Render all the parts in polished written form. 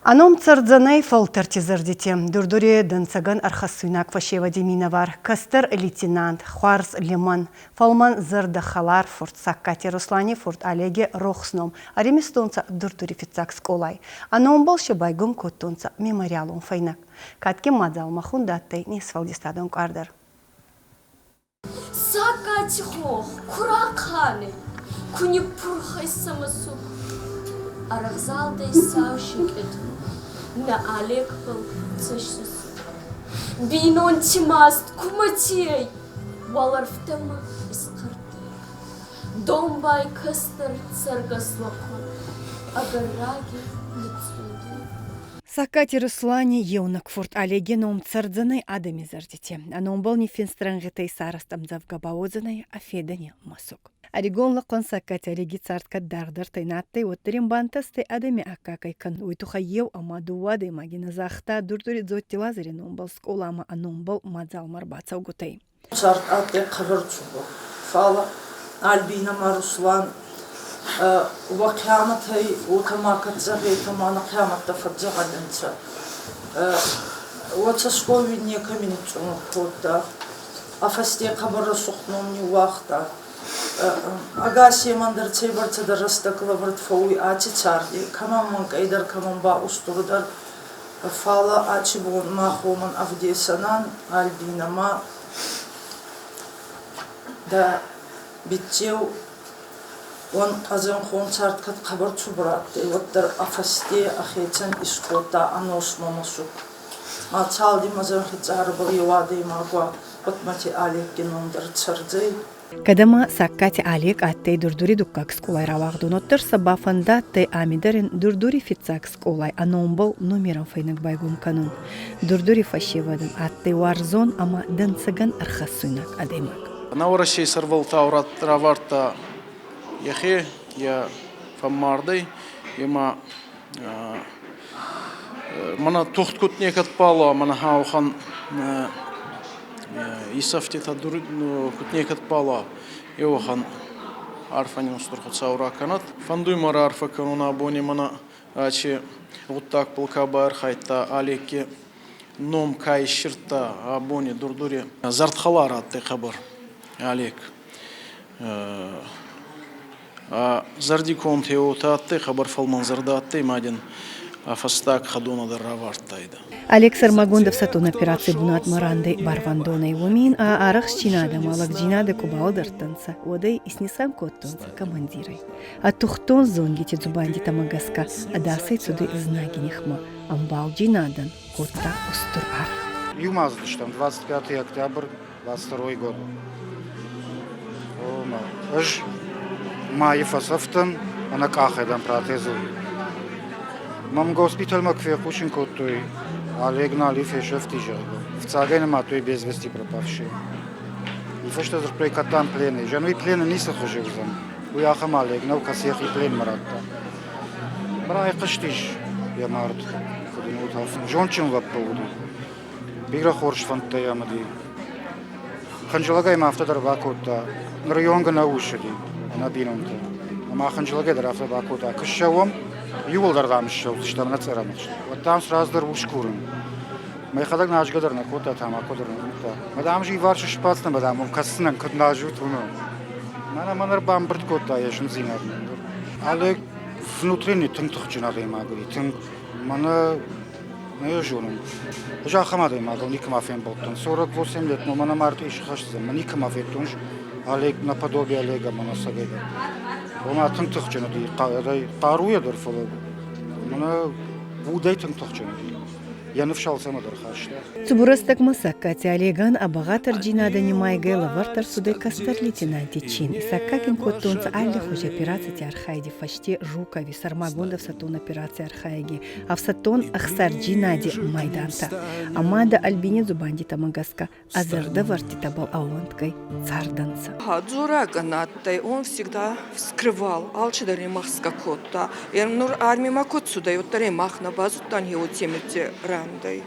Аном цардзанай фолтертизердите. Дурдуре дынцаган архасуйнак фашева деминавар. Кастер лейтенант, Хуарс Лиман, Фалман зардахалар форт Саккати Руслани форт Олеге Рохсном. Аремистонца дурдуре фицак сколай. Аном болше байгум коттонца мемориалун файнак. Катки мадзал махундаттай несфалдистадон кардер. Саккати хох, куракане, куни пурхай самасу. Арахзалдай саушикет. На Олег был цешсус. Бинон тимаст куматей. Валарфтема искарты. Домбай кастер царгаслокон. Агараги лицуды. Саккати Руслани еунак форт Олеге ном цардзанай адамизардите. Аном был не финстрангетай сарастам завгабаозанай, а федане масук. Орегонла консаккати Олеги цартка дардар тайнаттай оттерин бантастай адами аккакайкан. Уйтуха ев амадуады магина захта дурдури дзотти лазари номбал сколама а номбал мадзал марбаца угутай. Царт атте қырырчубу. Фала Альбина Маруслан وقيامتها وتماكت زغيت ما نقيامت تفجع الانسان وتسقوي نيكا من تشوفوتا افستي قبر سخنوني واختا اغاسي مندر تيبرت درستك لبرت فوي اتي تشاردي كمان من قيدر كمان با استردر فالا اتي بون ما خومن افدي سنان البينا ما دا بيتيو وان قزن خون صارت كت خبر تبرات وتر أفستي أخيتن إسقوطا أنوس مامسو ما تالدي مزن خيتار بليوادي ما قوا بتمتي عليك جنون در تسرزي كدما ساكاتي عليك أتي دردوري دكاك سكولاي رواغدو نوتر سبافندا تي آميدرين دردوري فيتساك سكولاي أنومبل نوميران فينك بايقوم كانون دردوري فاشيوادن أتي وارزون أما دنسغن أرخصوينك أديمك نورشي سرвал таурат раварта يخي يا فماردي يما منا تخت كنت نيكت بالا منا هاوخان يسفتي تدور كنت نيكت بالا يوخان عارفاني مسترخت ساورا كانت فندوي مرة عارفة كانونا بوني منا ачи غطاك بالكابار خايتا عليك نوم كاي شرطة абони дурдури зартхалара ты خبر عليك زردي كونت يوتاتي خبر فالمن زرداتي مادين فستاك خدونا درافارت تايدا Алексар Магондов сатон операции бунат марандой барвандона и вумин, а арах чинада малак джинада кубалдартанца, одай и снесам коттонца командирой. А тухтон зонгите зубанди тамагаска, а дасай цуды знаки нехма, амбал джинадан, котта устурар. Юмаздыш, там 25 октябрь, 22 год. Эш май фасафтан, она кахедан протезу. Мам госпиталь макве кучин коттой. Олег Налифе шефтижа. В Цагене матой без вести пропавший. И фашта зрплей катам плены. Жануи плены не сохожи взам. Уяхам Олег, нау касех и плен маратта. Брай каштиш, я март. Ходим утаф. Жончин лап поводу. Бигра хорш фанта ямади. Ханжалагай мафта дарвакота. Районга наушади. Набинонта. Ама ханжалагай дарафта бакота. Кашавам. Юлдардан шел, что на церамах. Вот там сразу дар ушкурен. Мы ходак наш гадар на кота там, а кота на. Мадам же и варши шпацна, мадам, он каснан кот нажут уно. Мана манар бамбрт кота, я шнзинар. Але внутренний тынтых надо им говорить. Тын мана не жонум. Я хамада им говорю, никому фен болтон. 48 лет, но мана март иш хашзам, никому ветунж. Олег наподобие Олега мана сагега. وما تنتخ جندي قاروية در فلو منا بوداي تنتخ جندي ينفشل سما در خاشته Цубурастак масаккати Олеган абагатар джинада немай гайла вартар судай кастар лейтенанти чин. И саккакин коттонца алли хуж операции архайди фаште жукови сармагондов сатон операции архайги. А в сатон ахсар джинади майданта. Амада альбине зубанди тамагаска. Азарда вартита был ауланткой царданца. Дзураганаттай он всегда скрывал. Алчидари махска котта. Нур арми макот сюда юттари мах на базу тан его темете рандай.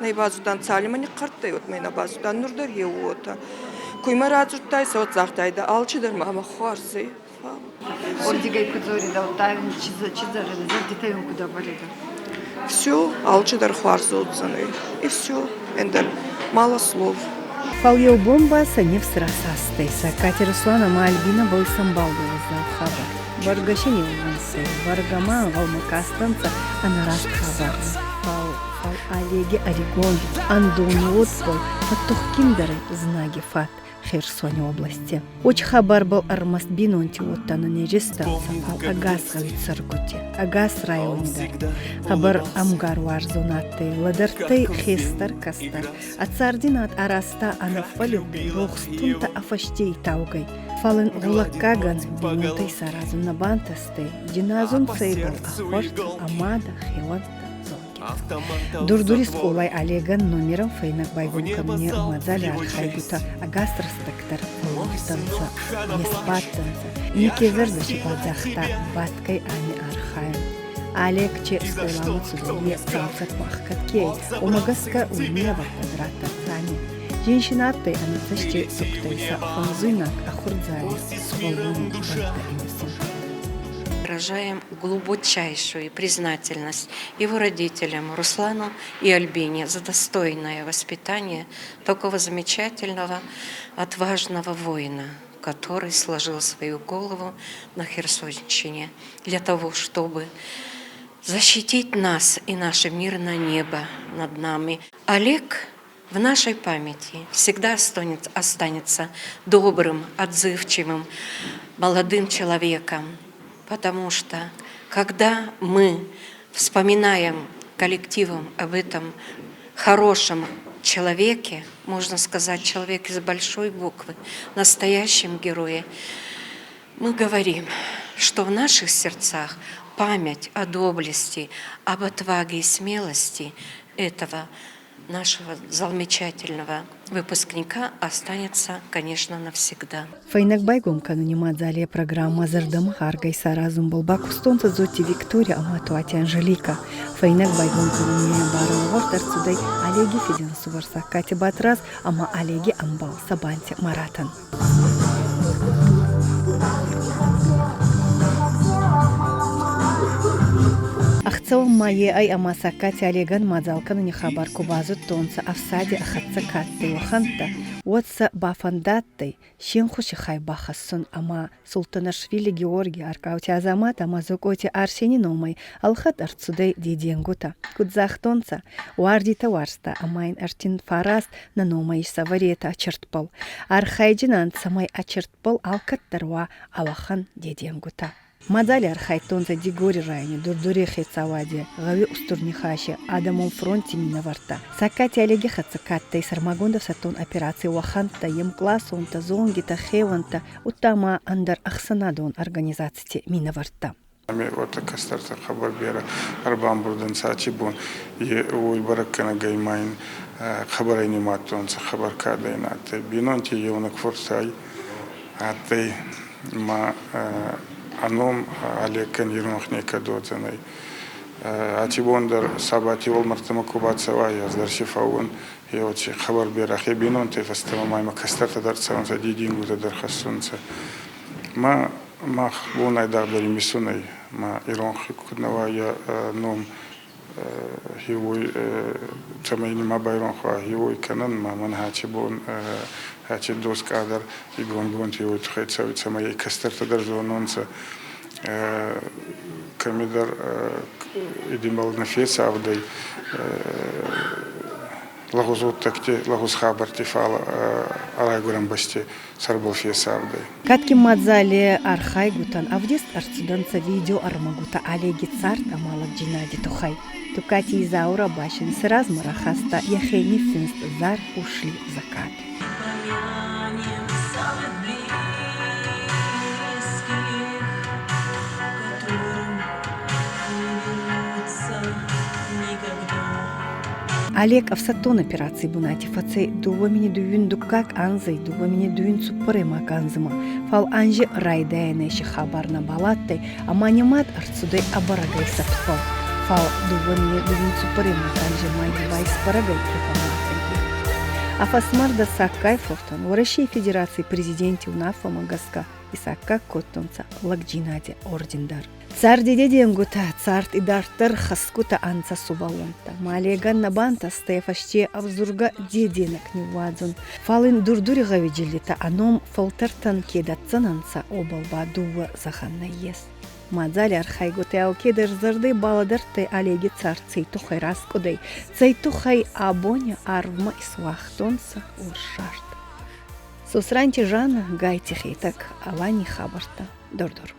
На базудан цалимани қарттай отмай на базудан нурдар еуота. Куйма разуттай сот захтайда алчидар мама хуарсы. Он дигай кудзори да оттайм чиза чиза резерти тайм куда боледа. Все, алчидар хварзудзаны. И все. Эндер мало слов. Фал бомба санев срасастайса. Катя Руслана ма Альбина был самбалдова за хабар. Баргашини улансы. Баргама галмакастанца анараст хабар. Фал Олеге Орегон. Андон отпол. Фаттухкиндары знаги фат. Херсоне области. Оч хабар был армаст бинонти оттана нежистанца. Фал Агас галицаргути. Агас районда. Хабар амгар варзонатты. Ладарты хестар кастар. Ацардинат араста анафалю. Рохстунта афаштей таугай. Фалын гулаккаган бинонтай саразун набантасты. Диназун цейбал ахорт амада хиланта. Дурдурис олай Олеган номером фейнак байгун ко мне мадзали архайгута агастрастактар танца неспаттанца никезердаши бадзахта баткай ани архайм Олег че сколамыцу е цалцат махкаткей омагаска умева квадрата цани женщинаттай анацашче суктайса фанзуйнак ахурдзали схолуни бата инесин. Выражаем глубочайшую признательность его родителям Руслану и Альбине за достойное воспитание такого замечательного, отважного воина, который сложил свою голову на Херсонщине для того, чтобы защитить нас и наше мирное небо над нами. Олег в нашей памяти всегда останется добрым, отзывчивым, молодым человеком. Потому что, когда мы вспоминаем коллективом об этом хорошем человеке, можно сказать, человек из большой буквы, настоящем герое, мы говорим, что в наших сердцах память о доблести, об отваге и смелости этого нашего замечательного выпускника останется, конечно, навсегда. Файнак байгом кануни мадзалия программа зардам харгай саразум балбак устонца зоти Виктория Аматуати Анжелика. Файнак байгом кануни баралвар тарцудай Олеги Феденсу варса Катя Батраз, ама Олеги Амбал Сабанти Маратан. Ахцал мае ай амаса Катя Олеган мадзалканы не хабар кубазу тонца афсади ахатца катты ваханта уатса бафандаттай шен хуши хай бахасун ама Султанашвили Георгий Аркаути Азамат ама зокоти Арсени номай алхат арцудай диденгута кудзах тонца уардита варста амайн артин фараст на номай саварета ачертпал архайджинан самай ачертпал алкаттарва алахан диденгута. Мадали архайтонца дигори районе, дурдуре хецаваде, гави устурнихаши, адамом фронте миноварта. Сакати Олеги хацакатта и сармагондов сатон операции ваханта, ем класса онта зонгита хеванта, утама андар ахсанадон организации миноварта. Ами вот кастарта хабар бера арбам бурдан сачибун и ой баракана гаймайн хабарайни матон хабар кадайнат бинонти евнак форсай атай ма аном Олег Ермахне кадоцаной ачибондар сабати олмартама кубацава яздар шифаун и очи хабар берах ебинон те фастама майма кастарта дарцаун за дидингу за дархасунца ма бунай дардari мисунай ма иронхи куднава я ном хивой цамайни ма байронхва хивой канан ма ман хачибон хачи дос кадар и гон хивой тхайцави цамай кастарта дарзононца камидар идимал на феса авдай лагузут такте лагуз хабар тифала арайгурам басте сарбал феса авдай. Катки мадзали архайгутан авдест арцуданца видео армагута Олеги Царт амалак джинади тухай. Тукати и Заура башен с размарахаста яхейни финст зар ушли в закат. Олег авсатон операции бунати фацей дувамини дувин дукак анзай дувамини дувин суппарема канзыма фал анжи райдайне хабарна балаттай аманимат арцудай абарагай сапфал фал дувамини дувин суппарема канжи майди вайс парагай кефаматтай афасмарда саккай фофтон в России Федерации президенте унафа магаска и сакка коттонца лакджинаде ордендар Цар дедеден гута, царт идартыр хаскута анца сувалонта. Малеган набанта стефаште авзурга деденок не вадзун. Фалын дурдурига виджелита, аном фалтартан кедатцананца обалба дува заханна ес. Мадзали архайгуте алкедер зарды баладарты алеги цар цейтухай раскудей, цейтухай абоня арвма исвахтонса уршарт. Сусранти жана гайтихитак алани хабарта дордор.